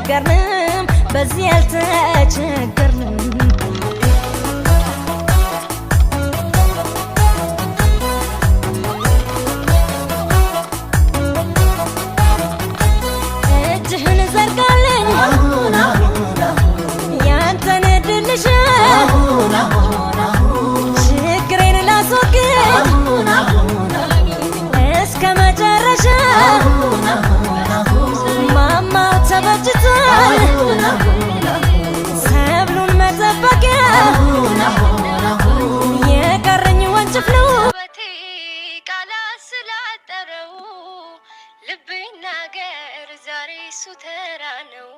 አልተቸገርንም በዚህ አልተቸገርንም እጅህን ዘርጋልኝ ያንተን ድልሽ ችግሬን ላስወግድ እስከ መጨረሻ ማማው ተበጅቷል ሰብሉን መጠበቂያ የቀረኝ ወንጭፍ ነው ቃላት ስላጠረው ልቤ ናገር ዛሬ እሱ ተራ ነው